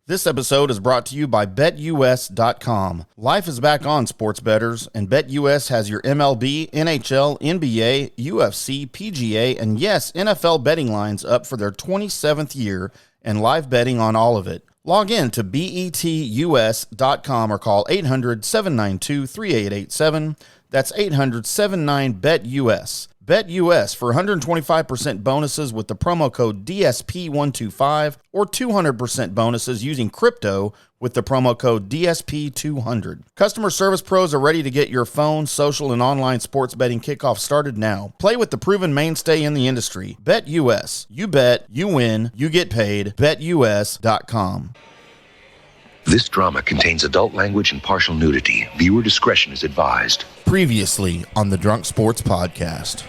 This episode is brought to you by BetUS.com. Life is back on, sports bettors, and BetUS has your MLB, NHL, NBA, UFC, PGA, and yes, NFL betting lines up for their 27th year and live betting on all of it. Log in to BETUS.com or call 800-792-3887. That's 800-79-BET-US. BetUS for 125% bonuses with the promo code DSP125 or 200% bonuses using crypto with the promo code DSP200. Customer service pros are ready to get your phone, social, and online sports betting kickoff started now. Play with the proven mainstay in the industry. BetUS. You bet, you win, you get paid. BetUS.com. This drama contains adult language and partial nudity. Viewer discretion is advised. Previously on the Drunk Sports Podcast.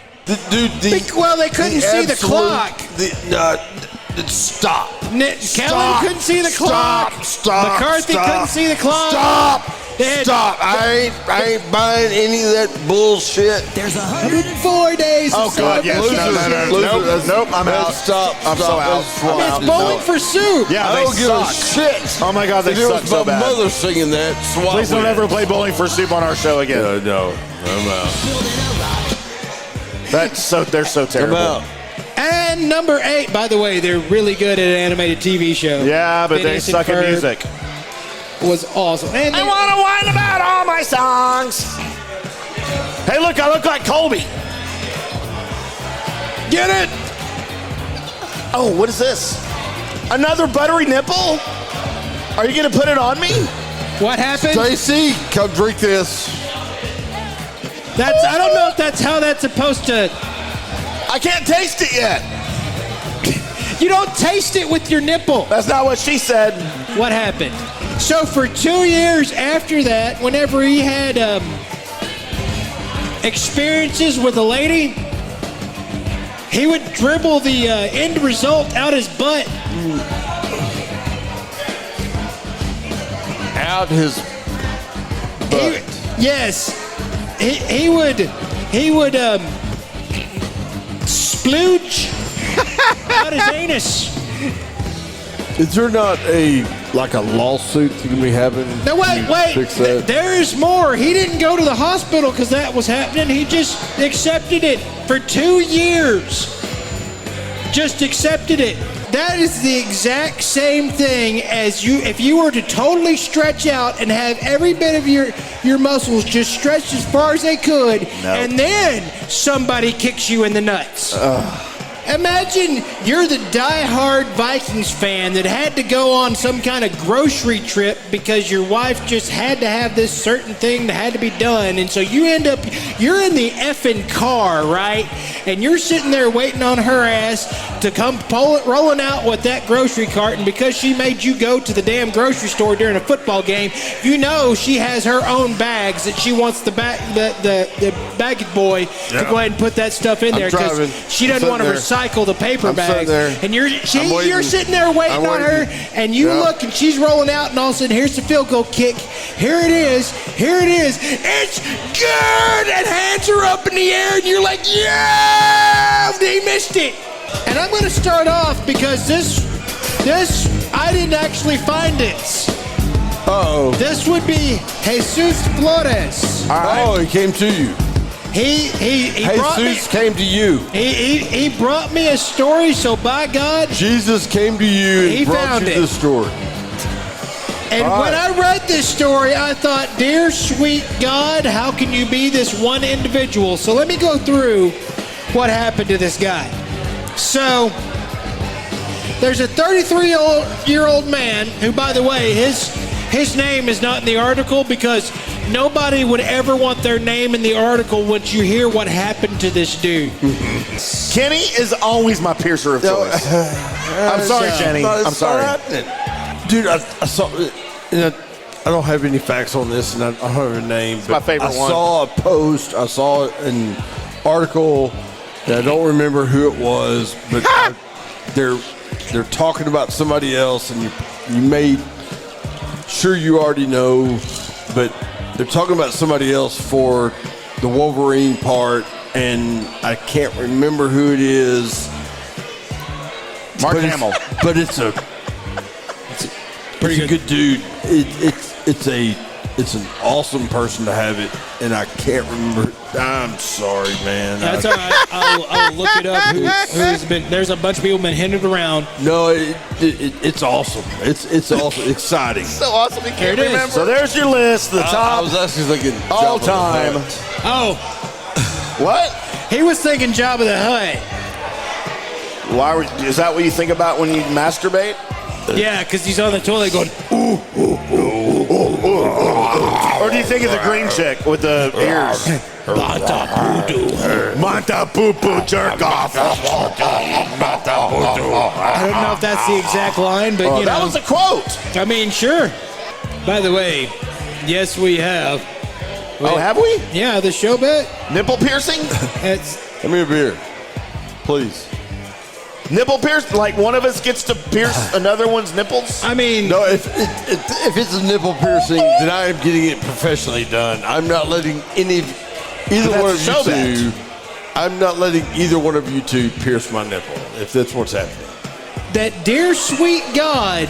Well, they couldn't see the clock. Stop. Kellen couldn't see the clock. McCarthy couldn't see the clock. Stop. I ain't buying any of that bullshit. There's 104 days. Oh, God, yes. Nope, I'm out. Stop. I'm so out. It's Bowling for Soup. Yeah, I don't give a shit. Oh, my God, they suck so bad. my mother singing that. Please don't ever play Bowling for Soup on our show again. No, I'm out. They're so terrible. I'm out. And number 8, by the way, they're really good at an animated TV show. Yeah, but Phineas they suck and at Ferb music. Was awesome. And I want to whine about all my songs. Hey, look, I look like Colby. Get it? Oh, what is this? Another buttery nipple? Are you going to put it on me? what happened? Stacy, come drink this. I don't know if that's how that's supposed to. I can't taste it yet. You don't taste it with your nipple. That's not what she said. What happened? So for 2 years after that, whenever he had experiences with a lady, he would dribble the end result out his butt. Out his butt. Yes. He would splooge out his anus. Is there not a lawsuit you can be having? No, wait. Fix that? There is more. He didn't go to the hospital because that was happening. He just accepted it for 2 years. Just accepted it. That is the exact same thing as if you were to totally stretch out and have every bit of your muscles just stretched as far as they could, and then somebody kicks you in the nuts. Imagine you're the diehard Vikings fan that had to go on some kind of grocery trip because your wife just had to have this certain thing that had to be done. And so you're in the effing car, right? And you're sitting there waiting on her ass to come rolling out with that grocery cart. And because she made you go to the damn grocery store during a football game, you know she has her own bags that she wants the baggage boy to go ahead and put that stuff in there because she doesn't want to recycle the paper bags. And you're sitting there waiting on her, and you look, and she's rolling out, and all of a sudden, here's the field goal kick. Here it is. It's good! And hands are up in the air, and you're like, yeah! They missed it. And I'm going to start off because this I didn't actually find it. Uh-oh. This would be Jesus Flores. Oh, he came to you. He brought me. Jesus came to you. He brought me a story, so by God, Jesus came to you and brought you this story. And when I read this story, I thought, dear sweet God, how can you be this one individual? So let me go through what happened to this guy. So there's a 33-year-old man who, by the way, his name is not in the article because nobody would ever want their name in the article once you hear what happened to this dude. Kenny is always my piercer of choice. I'm sorry, Jenny. I'm sorry. Dude, I saw, I don't have any facts on this, and I don't have a name. It's my favorite one. I saw a post. I saw an article that I don't remember who it was, but they're talking about somebody else, and you may, sure you already know, but they're talking about somebody else for the Wolverine part, and I can't remember who it is. Mark Hamill. But it's He's a good dude. It's an awesome person to have it, and I can't remember. I'm sorry, man. That's all right. I'll look it up. Who's been? There's a bunch of people been hinted around. No, it's awesome. It's awesome. Exciting. So awesome you can't There it is. remember. So there's your list. The I top was actually thinking all Jabba the time. Hutt. Oh, What? he was thinking Jabba the Hutt. Is that what you think about when you masturbate? Yeah, because he's on the toilet going, Or do you think of the green chick with the ears? Manta poo poo jerk off. I don't know if that's the exact line, but you know. That was a quote. I mean, sure. By the way, yes, we have. Oh, have we? Yeah, the show bet. Nipple piercing? It's Give me a beer, please. Nipple pierce? Like one of us gets to pierce another one's nipples? I mean, No, if it's a nipple piercing, then I am getting it professionally done. I'm not letting either That's one a of show you two. I'm not letting either one of you two pierce my nipple. If that's what's happening. that dear sweet God,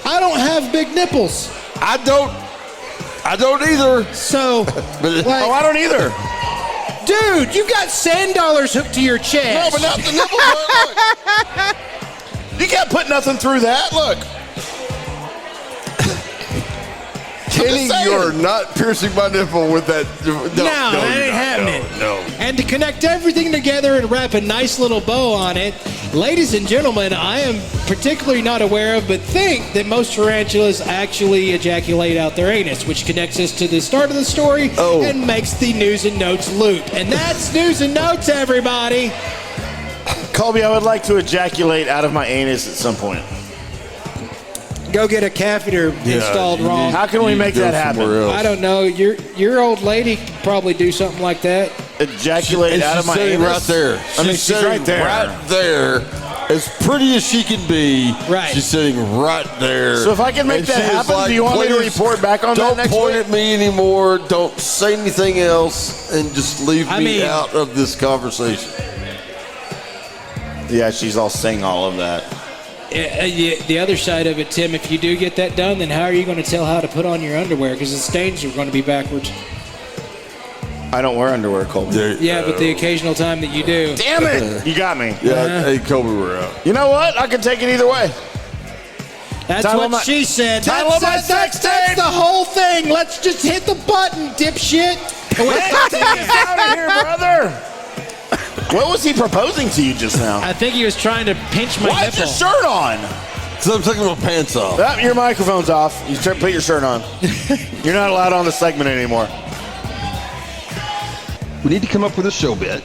I don't have big nipples. I don't either. So, But Oh, I don't either. dude, you got sand dollars hooked to your No, chest. but not the nipple. Look. You can't put nothing through that. Look. Kenny, saying. you're not piercing my nipple with that. No, that ain't you're not. happening. No. And to connect everything together and wrap a nice little bow on it, ladies and gentlemen, I am particularly not aware of, but think that most tarantulas actually ejaculate out their anus, which connects us to the start of the story and makes the news and notes loop. And that's news and notes, everybody. Colby, I would like to ejaculate out of my anus at some point. Go get a catheter installed wrong. How can we make that happen? I don't know. Your old lady could probably do something like that. Ejaculate And out she's of my sitting anus? right there. I mean, she's sitting right there. Right there. As pretty as she can be. Right. She's sitting right there. So if I can make And that she is happen, do you want me to "Please report back on that don't next point week?" at me anymore. Don't say anything else. And just leave I me mean- out of this conversation. Yeah, she's all saying all of that. The other side of it, Tim, if you do get that done, then how are you going to tell how to put on your underwear? Because the stains are going to be backwards. I don't wear underwear, Colby. Yeah, but the occasional time that you do. Damn it! You got me. Yeah, hey, Kobe, we're out. You know what? I can take it either way. That's Title what of my- she said. title of my That's sex tape. the whole thing. Let's just hit the button, dipshit. Oh, wait, Get out of here, brother! What was he proposing to you just now? I think he was trying to pinch my Why is nipple. your shirt on? So I'm taking my pants off. Ah, your microphone's off. You put your shirt on. You're not allowed on the segment anymore. We need to come up with a show bit.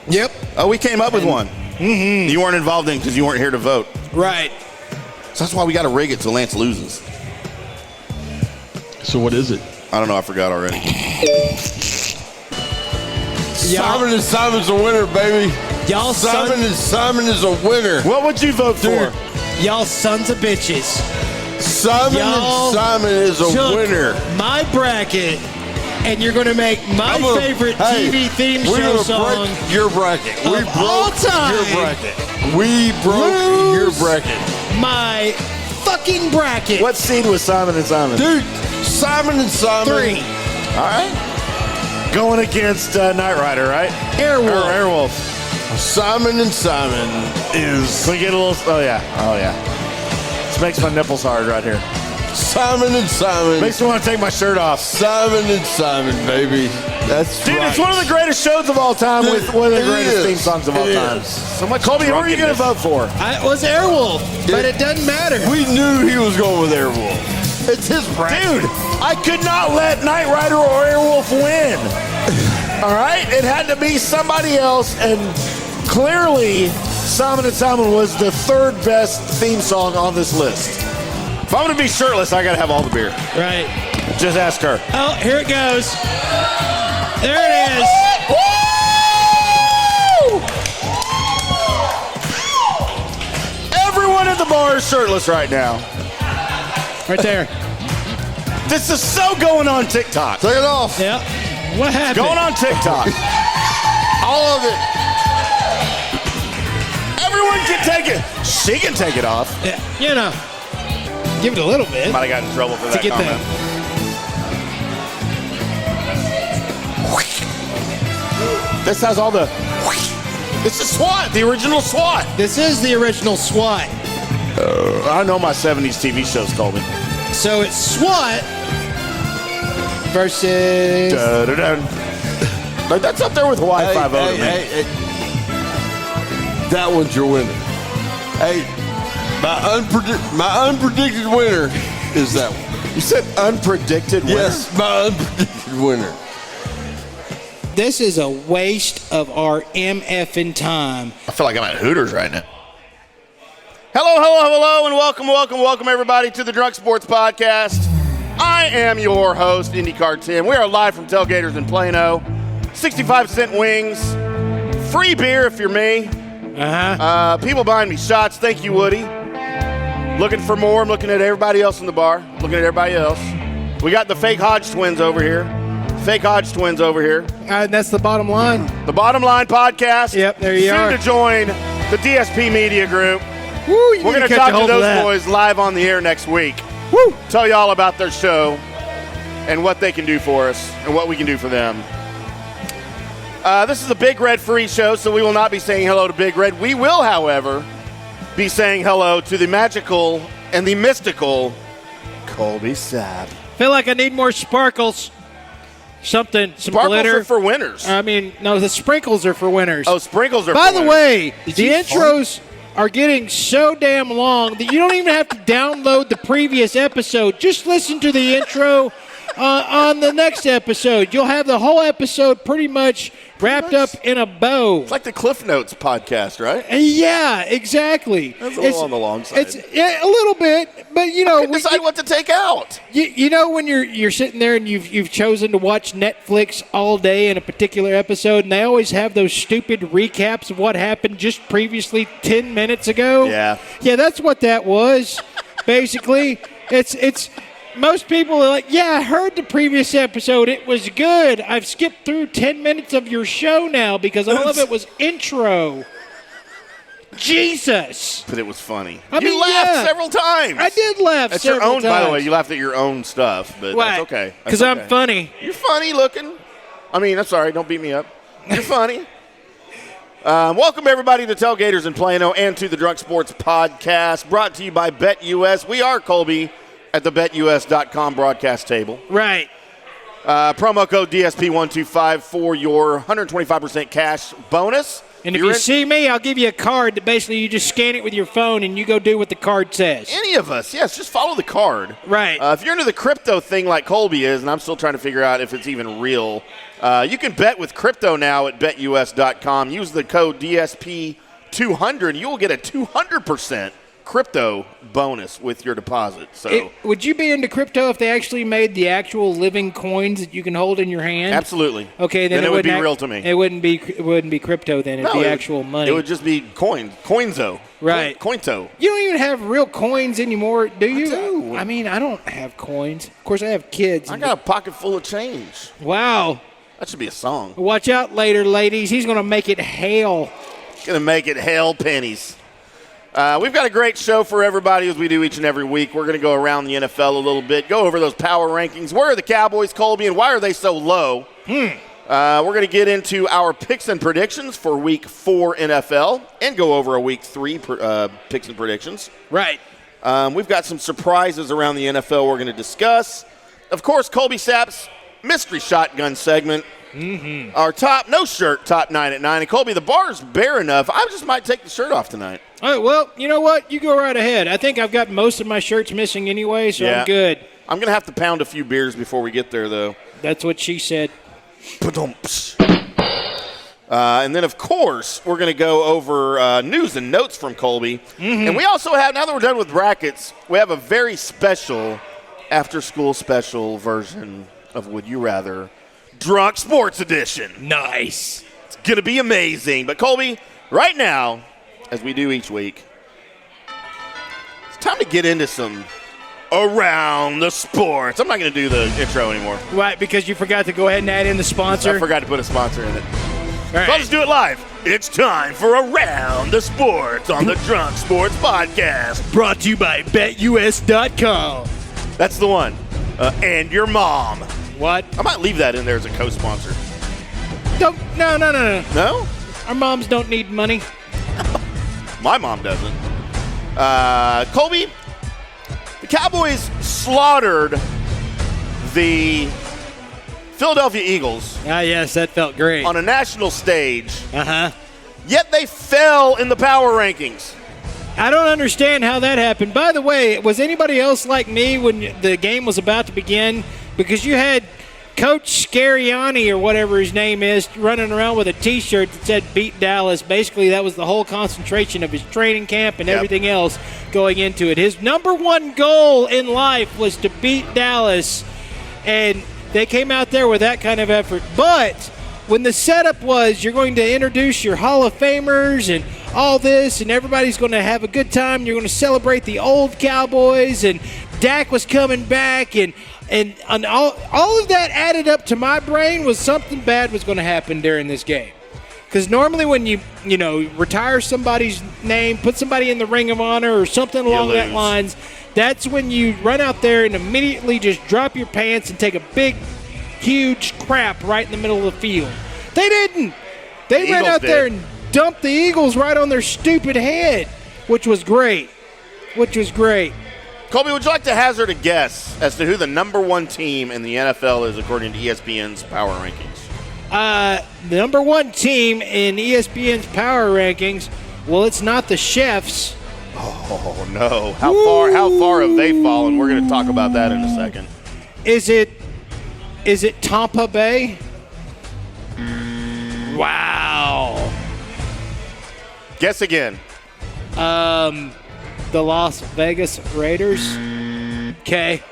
Yep. Oh, we came up with one. Mm-hmm. You weren't involved in because you weren't here to vote. Right. So that's why we got to rig it so Lance loses. So what is it? I don't know. I forgot already. Simon and Simon's a winner, baby. Y'all Simon and Simon is a winner. What would you vote for? Y'all sons of bitches. Simon Y'all and Simon is a took winner. my bracket, and you're going to make my favorite TV theme we're show gonna song. break your bracket. We of broke all time. your bracket. We broke your bracket. My fucking bracket. What seed was Simon and Simon? Dude, Simon and Simon. 3. All right. Going against Knight Rider, right? Airwolf. Or Airwolf. Simon and Simon is Can we get a little? Oh yeah. Oh yeah. This makes my nipples hard right here. Simon and Simon. Makes me want to take my shirt off. Simon and Simon, baby. That's Dude, right. it's one of the greatest shows of all time Dude, with one of the it greatest is. theme songs of all It time. is. So, Colby, who are you going to vote for? I was Airwolf, but it doesn't matter. We knew he was going with Airwolf. It's his bracket. Dude, I could not let Knight Rider or Airwolf win. All right? It had to be somebody else, and clearly Simon and Simon was the third best theme song on this list. If I'm going to be shirtless, I got to have all the beer. Right. Just ask her. Oh, here it goes. There it is. Everyone at the bar is shirtless right now. Right there. This is so going on TikTok. Take it off. Yep. What happened? Going on TikTok. All of it. Everyone can take it. She can take it off. Yeah, you know. Give it a little bit. Might have gotten in trouble for that get comment. This has all the... This is SWAT, the original SWAT. This is the original SWAT. I know my 70s TV shows, Colby. So it's SWAT versus... Dun-dun-dun. Like, that's up there with Hawaii 5-0 to me. Hey. That one's your winner. Hey, my unpredicted winner is that one. You said unpredicted winner? Yes, my unpredicted winner. This is a waste of our MFing time. I feel like I'm at Hooters right now. Hello, and welcome, everybody, to the Drunk Sports Podcast. I am your host, IndyCar Tim. We are live from Tailgaters in Plano. 65-cent wings, free beer if you're me. People buying me shots. Thank you, Woody. Looking for more. I'm looking at everybody else in the bar. Looking at everybody else. We got the fake Hodge twins over here. That's the bottom line. The Bottom Line Podcast. Yep, there you are. Soon to join the DSP Media Group. Woo, We're going to talk to those boys live on the air next week. Woo. Tell you all about their show and what they can do for us and what we can do for them. This is a Big Red free show, so we will not be saying hello to Big Red. We will, however, be saying hello to the magical and the mystical Colby Sapp. Feel like I need more sparkles. Some Sparkles glitter. are for winners. I mean, no, the sprinkles are for winners. Oh, sprinkles are By for the winners. way, the intros are getting so damn long that you don't even have to download the previous episode. Just listen to the intro on the next episode. You'll have the whole episode pretty much wrapped up in a bow. It's like the Cliff Notes podcast, right? Yeah, exactly. That's a little on the long side. It's a little bit, but you know, Decide what to take out. you know when you're sitting there and you've chosen to watch Netflix all day in a particular episode, and they always have those stupid recaps of what happened just previously 10 minutes ago. Yeah, that's what that was. Basically, it's. Most people are like, yeah, I heard the previous episode. It was good. I've skipped through 10 minutes of your show now because all of it was intro. Jesus. but it was funny. I mean, you laughed yeah. several times. I did laugh That's your several own. times. By the way, you laughed at your own stuff, but that's okay. Because I'm funny. You're funny looking. I mean, I'm sorry. Don't beat me up. You're funny. Welcome, everybody, to Tailgaters in Plano and to the Drunk Sports Podcast, brought to you by BetUS. We are Colby at the BetUS.com broadcast table. Right. Promo code DSP125 for your 125% cash bonus. And if you see me, I'll give you a card that basically you just scan it with your phone and you go do what the card says. Any of us, yes, just follow the card. Right. If you're into the crypto thing like Colby is, and I'm still trying to figure out if it's even real, you can bet with crypto now at BetUS.com. Use the code DSP200. You will get a 200% crypto bonus with your deposit. So would you be into crypto if they actually made the actual living coins that you can hold in your hand? Absolutely. Okay, then it would be real to me. It wouldn't be crypto then. It'd be actual money. It would just be Coinzo. Right. Cointo. You don't even have real coins anymore, do you? I do. I mean, I don't have coins. Of course, I have kids. I got a pocket full of change. Wow. That should be a song. Watch out later, ladies. He's going to make it hail. Going to make it hail pennies. We've got a great show for everybody as we do each and every week. We're going to go around the NFL a little bit, go over those power rankings. Where are the Cowboys, Colby, and why are they so low? We're going to get into our picks and predictions for Week 4 NFL and go over a Week 3 picks and predictions. Right. We've got some surprises around the NFL we're going to discuss. Of course, Colby Sapp's mystery shotgun segment. Our top 9 at 9. And Colby, the bar's bare enough. I just might take the shirt off tonight. All right, well, you know what? You go right ahead. I think I've got most of my shirts missing anyway, so I'm good. I'm going to have to pound a few beers before we get there, though. That's what she said. And then, of course, we're going to go over news and notes from Colby. And we also have, now that we're done with brackets, we have a very special after-school special version of Would You Rather, Drunk Sports Edition. Nice. It's going to be amazing. But, Colby, right now, as we do each week, it's time to get into some around the sports. I'm not going to do the intro anymore. Right, because you forgot to go ahead and add in the sponsor. I forgot to put a sponsor in it. All right. So I'll just do it live. It's time for Around the Sports on the Drunk Sports Podcast. Brought to you by BetUS.com. That's the one. And your mom. What? I might leave that in there as a co-sponsor. No. No? Our moms don't need money. My mom doesn't. Colby, the Cowboys slaughtered the Philadelphia Eagles. Ah, yes, that felt great. On a national stage. Uh-huh. Yet they fell in the power rankings. I don't understand how that happened. By the way, was anybody else like me when the game was about to begin? Because you had Coach Scariani or whatever his name is running around with a T-shirt that said "Beat Dallas." Basically, that was the whole concentration of his training camp and everything else going into it. His number one goal in life was to beat Dallas, and they came out there with that kind of effort. But when the setup was you're going to introduce your Hall of Famers and all this, and everybody's going to have a good time, you're going to celebrate the old Cowboys, and Dak was coming back, and all of that added up to my brain was something bad was going to happen during this game. Because normally when you retire somebody's name, put somebody in the Ring of Honor or something along that lines, that's when you run out there and immediately just drop your pants and take a big, huge crap right in the middle of the field. They didn't. They ran out there and dumped the Eagles right on their stupid head, which was great. Colby, would you like to hazard a guess as to who the number one team in the NFL is according to ESPN's power rankings? The number one team in ESPN's power rankings, well, it's not the Chefs. Oh, no. How far have they fallen? We're going to talk about that in a second. Is it Tampa Bay? Wow. Guess again. The Las Vegas Raiders. Okay.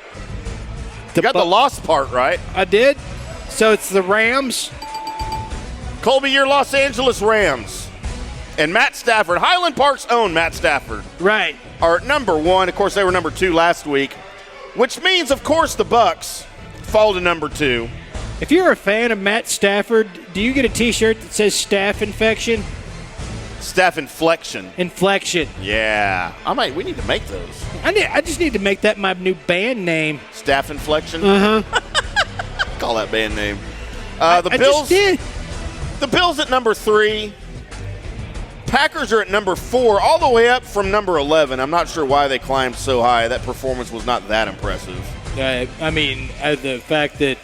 You got the lost part right. I did. So it's the Rams. Colby, your Los Angeles Rams. And Matt Stafford, Highland Park's own Matt Stafford. Right. Are at number one. Of course, they were number two last week. Which means, of course, the Bucks fall to number two. If you're a fan of Matt Stafford, do you get a T-shirt that says "Staph infection"? Staph inflection. Inflection. Yeah. We need to make those. I just need to make that my new band name. Staph inflection? Uh-huh. Call that band name. The I Bills. just did. The Bills at number 3. Packers are at number 4, all the way up from number 11. I'm not sure why they climbed so high. That performance was not that impressive. The fact that,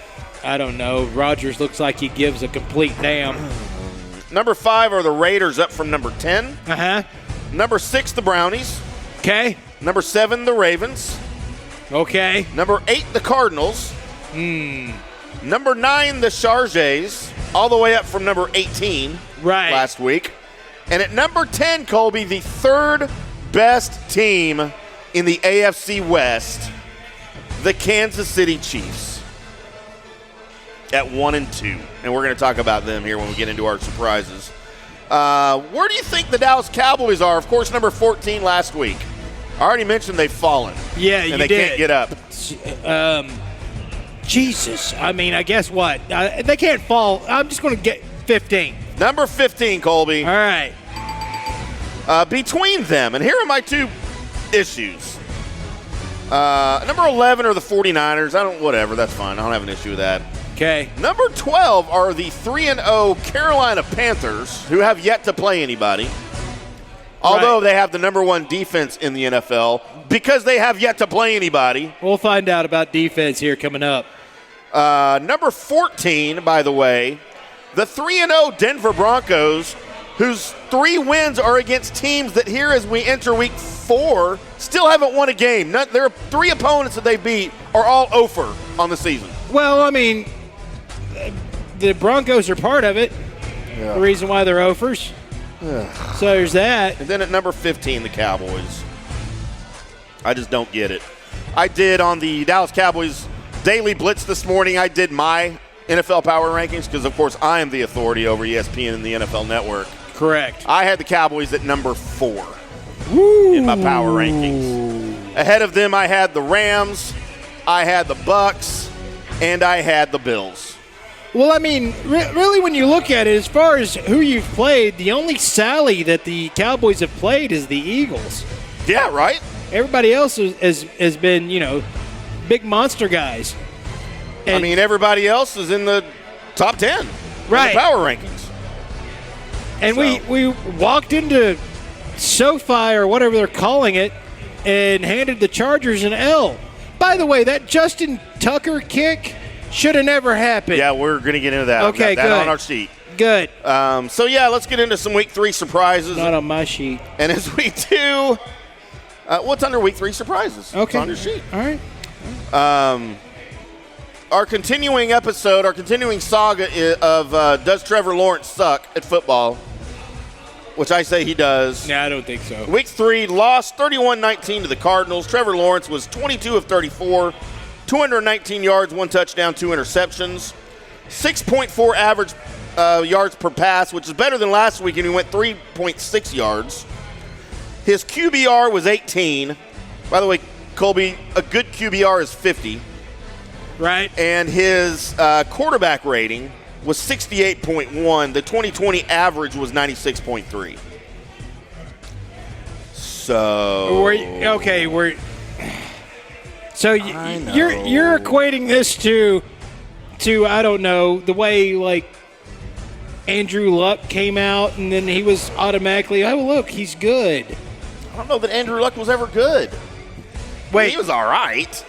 I don't know, Rodgers looks like he gives a complete damn. Number 5 are the Raiders, up from number 10. Uh-huh. Number 6, the Brownies. Okay. Number 7, the Ravens. Okay. Number 8, the Cardinals. Number 9, the Chargers, all the way up from number 18 last week. And at number 10, Colby, the third best team in the AFC West, the Kansas City Chiefs, at 1-2. And we're going to talk about them here when we get into our surprises. Where do you think the Dallas Cowboys are? Of course, number 14 last week. I already mentioned they've fallen. Yeah, and they can't get up. Jesus. I guess what? They can't fall. I'm just going to get 15. Number 15, Colby. All right. Between them, and here are my two issues. Number 11 are the 49ers. Whatever, that's fine. I don't have an issue with that. Okay. Number 12 are the 3-0 Carolina Panthers, who have yet to play anybody. Although they have the number 1 defense in the NFL, because they have yet to play anybody. We'll find out about defense here coming up. Number 14, by the way, the 3-0 Denver Broncos, whose 3 wins are against teams that here as we enter week 4 still haven't won a game. Their 3 opponents that they beat are all over on the season. Well, the Broncos are part of it. Yeah. The reason why they're offers. So there's that. And then at number 15, the Cowboys. I just don't get it. I did on the Dallas Cowboys Daily Blitz this morning, I did my NFL power rankings because, of course, I am the authority over ESPN and the NFL Network. Correct. I had the Cowboys at number 4 in my power rankings. Ahead of them, I had the Rams, I had the Bucks, and I had the Bills. Well, I mean, really, when you look at it, as far as who you've played, the only Sally that the Cowboys have played is the Eagles. Yeah, right? Everybody else has been, big monster guys. And I mean, everybody else is in the top 10 right. in the power rankings. And we walked into SoFi or whatever they're calling it and handed the Chargers an L. By the way, that Justin Tucker kick should have never happened. Yeah, we're going to get into that. Okay, that good. on our sheet. Good. Let's get into some Week 3 surprises. Not on my sheet. And as we do, what's under Week 3 surprises? Okay. It's on your sheet. All right. Our continuing saga of does Trevor Lawrence suck at football, which I say he does. No, I don't think so. Week 3, lost 31-19 to the Cardinals. Trevor Lawrence was 22 of 34, 219 yards, 1 touchdown, 2 interceptions, 6.4 average yards per pass, which is better than last week, and he went 3.6 yards. His QBR was 18. By the way, Colby, a good QBR is 50. Right. And his quarterback rating was 68.1. The 2020 average was 96.3. So you're equating this to I don't know, the way like Andrew Luck came out and then he was automatically, oh look, he's good. I don't know that Andrew Luck was ever good. Wait, he was all right.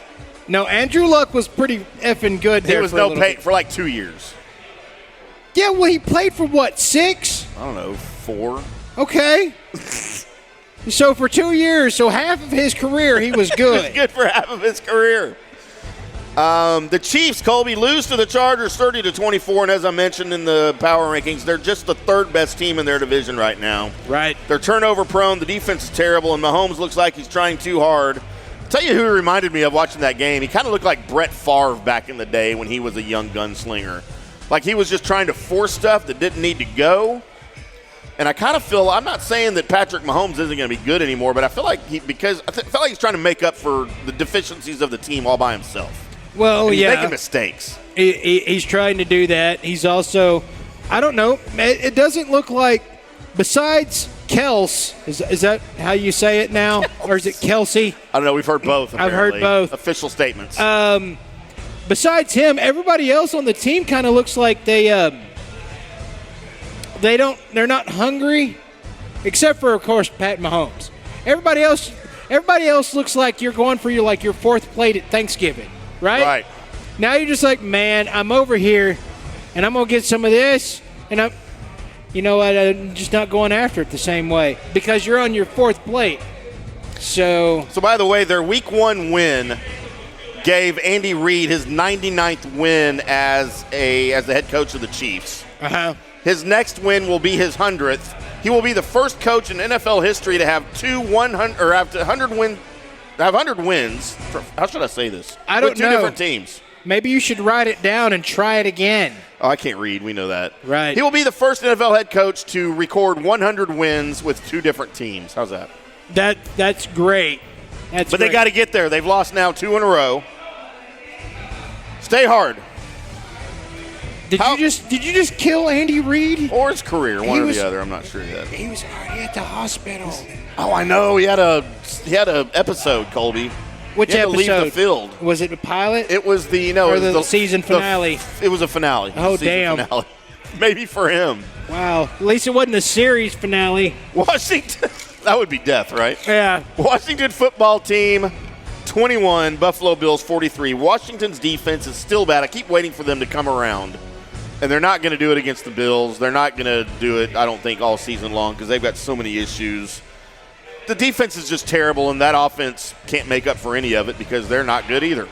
No, Andrew Luck was pretty effing good there. He was no pay for like 2 years. Yeah, well, he played for what, 6? I don't know, 4. Okay. So for 2 years, so half of his career, he was good. He was good for half of his career. The Chiefs, Colby, lose to the Chargers 30-24, and as I mentioned in the power rankings, they're just the 3rd best team in their division right now. Right. They're turnover prone. The defense is terrible, and Mahomes looks like he's trying too hard. I'll tell you who he reminded me of watching that game. He kind of looked like Brett Favre back in the day when he was a young gunslinger. Like he was just trying to force stuff that didn't need to go. And I kind of feel, I'm not saying that Patrick Mahomes isn't going to be good anymore, but I feel like I feel like he's trying to make up for the deficiencies of the team all by himself. Well, he's making mistakes. He's trying to do that. He's also, I don't know, it doesn't look like, besides Kels, is that how you say it now? Or is it Kelsey? I don't know. We've heard both, apparently. I've heard both. Official statements. Besides him, everybody else on the team kind of looks like they're not hungry, except for, of course, Pat Mahomes. Everybody else looks like you're going for your 4th plate at Thanksgiving, right? Right. Now you're just like, man, I'm over here, and I'm going to get some of this, and I'm just not going after it the same way because you're on your 4th plate. So by the way, their Week 1 win gave Andy Reid his 99th win as the head coach of the Chiefs. Uh-huh. His next win will be his 100th. He will be the first coach in NFL history to have 100 wins. How should I say this? I don't with know. 2 different teams. Maybe you should write it down and try it again. Oh, I can't read. We know that. Right. He will be the first NFL head coach to record 100 wins with 2 different teams. How's that? That's great. But they got to get there. They've lost now 2 in a row. Stay hard. Did you just kill Andy Reid? Or his career, one or the other. I'm not sure yet. He was already at the hospital. Oh, I know. He had a episode, Colby. Which he had episode? To leave the field. Was it a pilot? It was the the season finale. It was a finale. Oh, damn. Finale. Maybe for him. Wow. At least it wasn't a series finale. Washington. That would be death, right? Yeah. Washington football team 21, Buffalo Bills 43. Washington's defense is still bad. I keep waiting for them to come around. And they're not going to do it against the Bills. They're not going to do it, I don't think, all season long because they've got so many issues. The defense is just terrible, and that offense can't make up for any of it because they're not good either.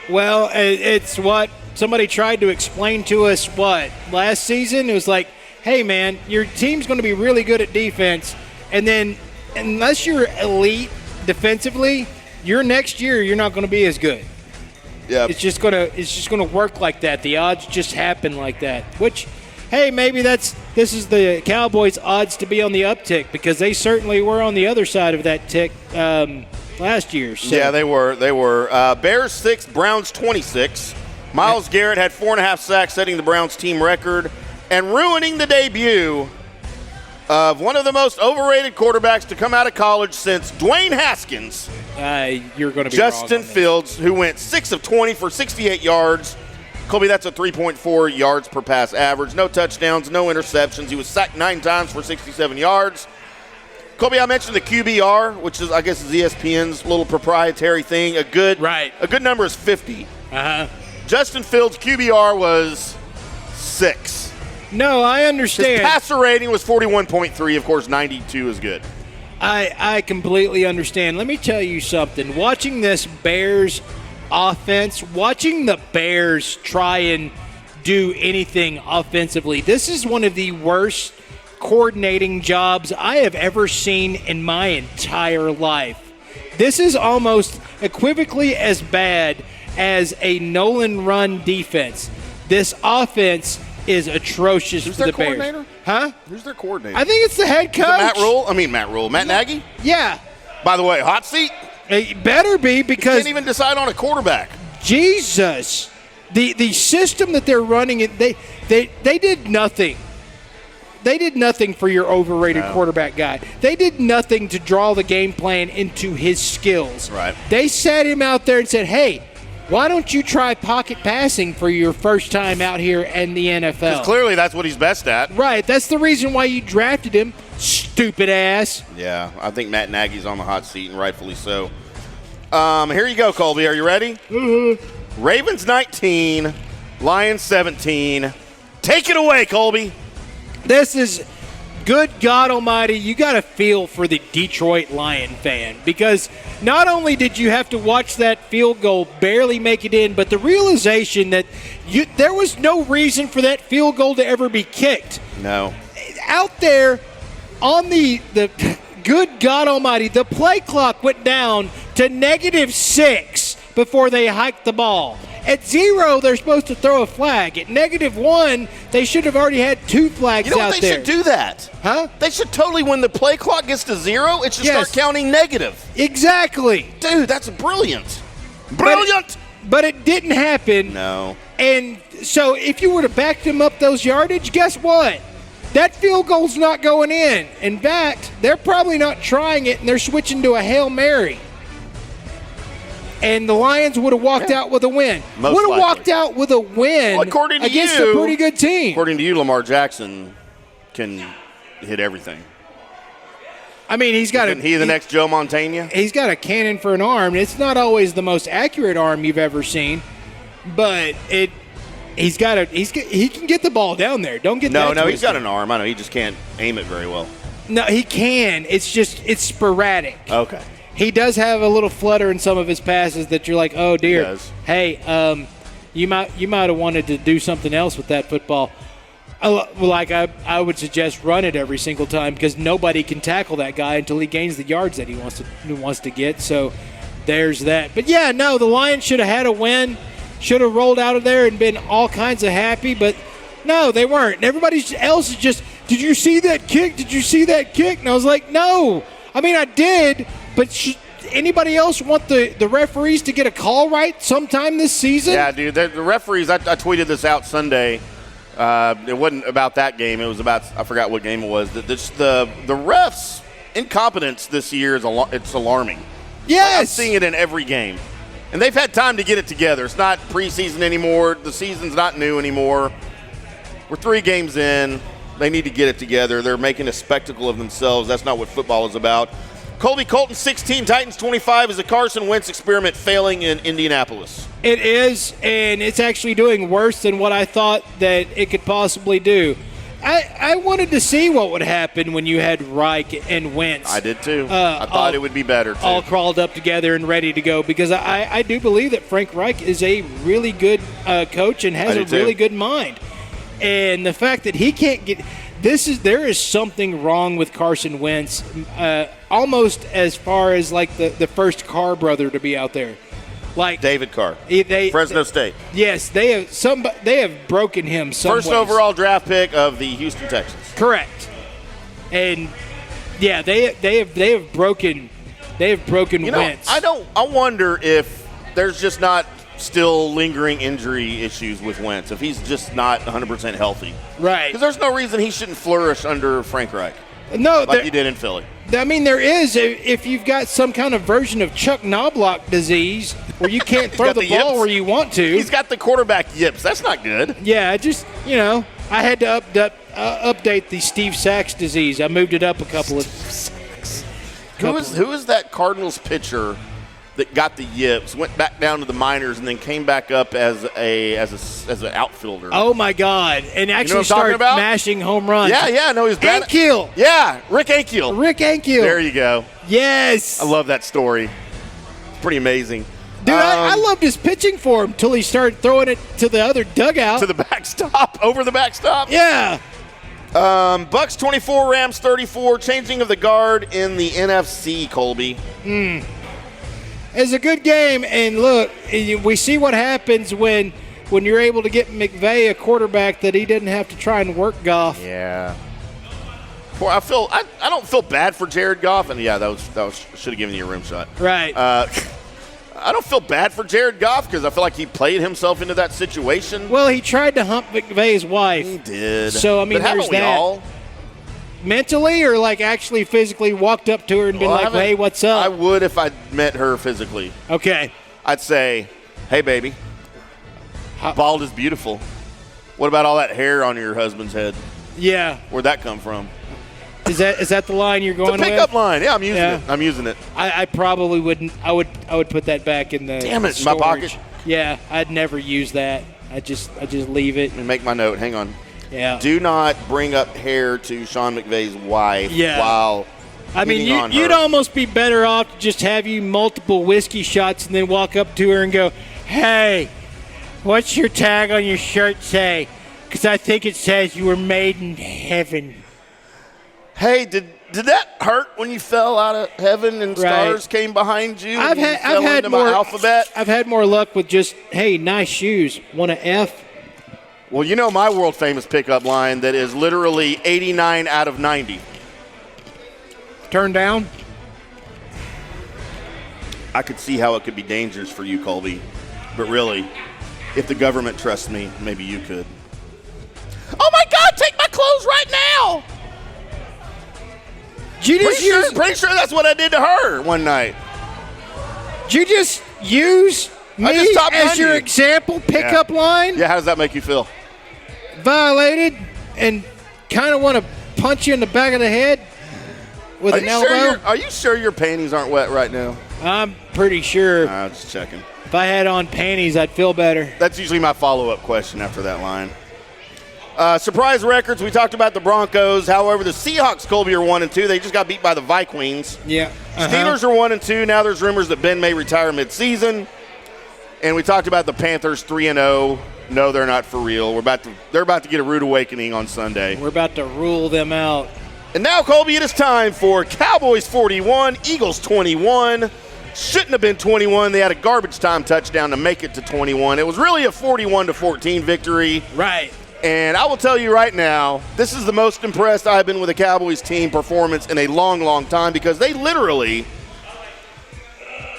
Well, it's what somebody tried to explain to us, last season? It was like, hey, man, your team's going to be really good at defense, and then unless you're elite defensively, your next year you're not going to be as good. Yeah, it's just gonna work like that. The odds just happen like that. Which, hey, maybe this is the Cowboys' odds to be on the uptick because they certainly were on the other side of that tick last year. So. Yeah, they were. Bears 6, Browns 26. Myles Garrett had 4.5 sacks, setting the Browns team record and ruining the debut of one of the most overrated quarterbacks to come out of college since Dwayne Haskins. You're going to be Justin Fields, who went 6 of 20 for 68 yards. Colby, that's a 3.4 yards per pass average. No touchdowns, no interceptions. He was sacked 9 times for 67 yards. Colby, I mentioned the QBR, which is, I guess, is ESPN's little proprietary thing. A good number is 50. Justin Fields' QBR was 6. No, I understand. His passer rating was 41.3. Of course, 92 is good. I completely understand. Let me tell you something. Watching this Bears offense, watching the Bears try and do anything offensively, this is one of the worst coordinating jobs I have ever seen in my entire life. This is almost equivocally as bad as a Nolan run defense. This offense is atrocious for the Bears. Coordinator? Huh? Who's their coordinator? I think it's the head coach. Matt Rule. Matt Nagy? Yeah. By the way, hot seat? It better be, because can't even decide on a quarterback. Jesus. The system that they're running, they did nothing. They did nothing for your overrated quarterback guy. They did nothing to draw the game plan into his skills. Right. They sat him out there and said, hey, why don't you try pocket passing for your first time out here in the NFL? Because clearly that's what he's best at. Right. That's the reason why you drafted him, stupid ass. Yeah, I think Matt Nagy's on the hot seat, and rightfully so. Here you go, Colby. Are you ready? Mm-hmm. Ravens 19, Lions 17. Take it away, Colby. This is, good God almighty, you got to feel for the Detroit Lion fan, because not only did you have to watch that field goal barely make it in, but the realization that there was no reason for that field goal to ever be kicked. No. Out there on the good God almighty, the play clock went down to -6 before they hiked the ball. At 0, they're supposed to throw a flag. At -1, they should have already had 2 flags out there. You know what, they should do that. Huh? They should totally, when the play clock gets to 0, it should start counting negative. Exactly. Dude, that's brilliant. Brilliant! But it didn't happen. No. And so if you were to back them up those yardage, guess what? That field goal's not going in. In fact, they're probably not trying it, and they're switching to a Hail Mary. And the Lions would have walked out with a win. Would have walked out with a win against a pretty good team. According to you, Lamar Jackson can hit everything. I mean, he's got the next Joe Montana? He's got a cannon for an arm. It's not always the most accurate arm you've ever seen, but he can get the ball down there. Don't get that twisted. He's got an arm. I know, he just can't aim it very well. No, he can. It's sporadic. Okay. He does have a little flutter in some of his passes that you're like, oh dear. He does. Hey, you might have wanted to do something else with that football. Like I would suggest run it every single time, because nobody can tackle that guy until he gains the yards that he wants to get. So there's that. But yeah, no, the Lions should have had a win. Should have rolled out of there and been all kinds of happy, but no, they weren't. And everybody else is just, did you see that kick? Did you see that kick? And I was like, no. I mean, I did, but anybody else want the referees to get a call right sometime this season? Yeah, dude. The referees, I tweeted this out Sunday. It wasn't about that game. It was about, I forgot what game it was. The refs' incompetence this year it's alarming. Yes. Like, I'm seeing it in every game. And they've had time to get it together. It's not preseason anymore. The season's not new anymore. We're 3 games in. They need to get it together. They're making a spectacle of themselves. That's not what football is about. Colton 16, Titans 25. Is the Carson Wentz experiment failing in Indianapolis? It is, and it's actually doing worse than what I thought that it could possibly do. I wanted to see what would happen when you had Reich and Wentz. I did too. I thought it would be better too. All crawled up together and ready to go, because I do believe that Frank Reich is a really good coach and has a really good mind. And the fact that he can't get there is something wrong with Carson Wentz, almost as far as like the first Carr brother to be out there, like David Carr, Fresno State. Yes, they have broken him. First overall draft pick of the Houston Texans. Correct, and yeah, they have broken Wentz. I wonder if there's just not still lingering injury issues with Wentz, if he's just not 100% healthy. Right. Because there's no reason he shouldn't flourish under Frank Reich. No, like he did in Philly. I mean, there is. If you've got some kind of version of Chuck Knobloch disease where you can't throw the ball yips. where you want to. He's got the quarterback yips. That's not good. Yeah, just, I had to update the Steve Sachs disease. I moved it up a couple of. Who is that Cardinals pitcher that got the yips, went back down to the minors, and then came back up as an outfielder? Oh my God! And actually started smashing home runs. Yeah, no, he's bad. Ankiel. Yeah, Rick Ankiel. Rick Ankiel. There you go. Yes. I love that story. It's pretty amazing. Dude, I loved his pitching for him until he started throwing it to the other dugout. To the backstop, over the backstop. Yeah. Bucks 24, Rams 34. Changing of the guard in the NFC, Colby. It's a good game, and look, we see what happens when you're able to get McVay a quarterback that he didn't have to try and work Goff. Yeah. I don't feel bad for Jared Goff, and yeah, that was should have given you a rim shot. Right. I don't feel bad for Jared Goff because I feel like he played himself into that situation. Well, he tried to hump McVay's wife. He did. So I mean, but there's haven't we that. all? Mentally, or like actually physically walked up to her and been like, "Hey, what's up?" I would if I met her physically. Okay. I'd say, "Hey, baby, bald is beautiful. What about all that hair on your husband's head? Yeah. Where'd that come from?" Is that the line you're going with? It's a pickup line. Yeah, I'm using it. I probably wouldn't. I would put that back in the Damn it, storage. my pocket. Yeah, I'd never use that. I just leave it. Let me make my note. Hang on. Yeah. Do not bring up hair to Sean McVay's wife. Yeah. While I mean, hitting on you'd her. almost be better off to just have you multiple whiskey shots and then walk up to her and go, "Hey, what's your tag on your shirt say? Because I think it says you were made in heaven." Hey, did that hurt when you fell out of heaven and stars came behind you? I've had my more alphabet. I've had more luck with just, "Hey, nice shoes. Want an F?" Well, you know my world famous pickup line that is literally 89 out of 90. Turn down. I could see how it could be dangerous for you, Colby, but really, if the government trusts me, maybe you could. Oh my God! Take my clothes right now. Pretty sure that's what I did to her one night. Did you just use me as your example pickup line? Yeah, how does that make you feel? Violated and kind of want to punch you in the back of the head with an elbow? Are you sure your panties aren't wet right now? I'm pretty sure. I'm just checking. If I had on panties, I'd feel better. That's usually my follow-up question after that line. Surprise records. We talked about the Broncos. However, the Seahawks, Colby, are 1-2. They just got beat by the Vikings. Yeah. Steelers are 1-2. Now there's rumors that Ben may retire mid-season. And we talked about the Panthers 3-0. No, they're not for real. They're about to get a rude awakening on Sunday. We're about to rule them out. And now, Colby, it is time for Cowboys 41, Eagles 21. Shouldn't have been 21. They had a garbage time touchdown to make it to 21. It was really a 41-14 victory. Right. And I will tell you right now, this is the most impressed I've been with a Cowboys team performance in a long, long time because they literally,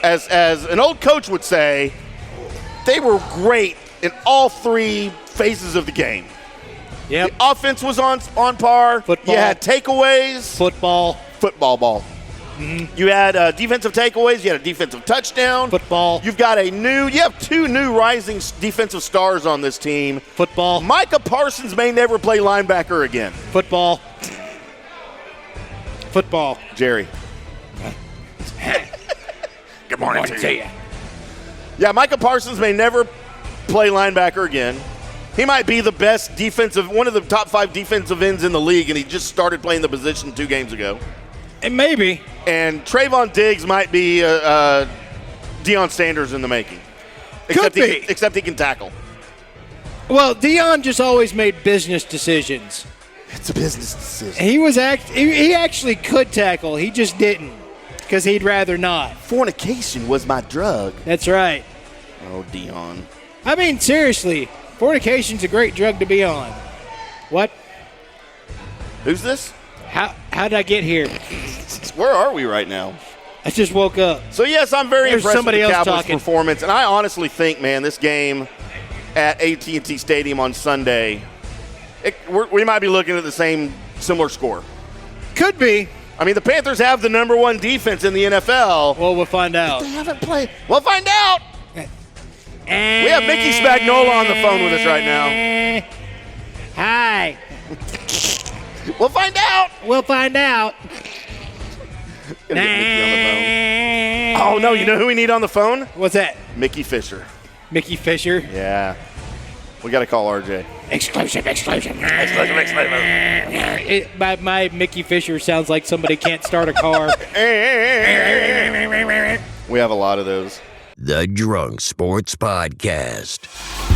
as an old coach would say, they were great in all three phases of the game. Yep. The offense was on par. Football. You had takeaways. Football ball. Mm-hmm. You had defensive takeaways. You had a defensive touchdown. Football. You have two new rising defensive stars on this team. Football. Micah Parsons may never play linebacker again. Football. Jerry. Good morning to you. Yeah, Micah Parsons may never play linebacker again. He might be the best one of the top 5 defensive ends in the league, and he just started playing the position 2 games ago. And maybe. And Trayvon Diggs might be Deion Sanders in the making. Except he can tackle. Well, Deion just always made business decisions. It's a business decision. He actually could tackle. He just didn't because he'd rather not. Fornication was my drug. That's right. Oh, Deion. I mean, seriously, fornication's a great drug to be on. What? Who's this? How did I get here? Where are we right now? I just woke up. So, yes, I'm very There's impressed with somebody the else Cowboys' talking. performance. And I honestly think, man, this game at AT&T Stadium on Sunday, we might be looking at the similar score. Could be. I mean, the Panthers have the number one defense in the NFL. Well, we'll find out. They haven't played. We'll find out. We have Mickey Spagnola on the phone with us right now. Hi. We'll find out. We'll find out. Gonna get Mickey on the phone. Oh, no, you know who we need on the phone? What's that? Mickey Fisher. Mickey Fisher. Yeah. We got to call RJ. Exclusive. Exclusive. My Mickey Fisher sounds like somebody can't start a car. We have a lot of those. The Drunk Sports Podcast.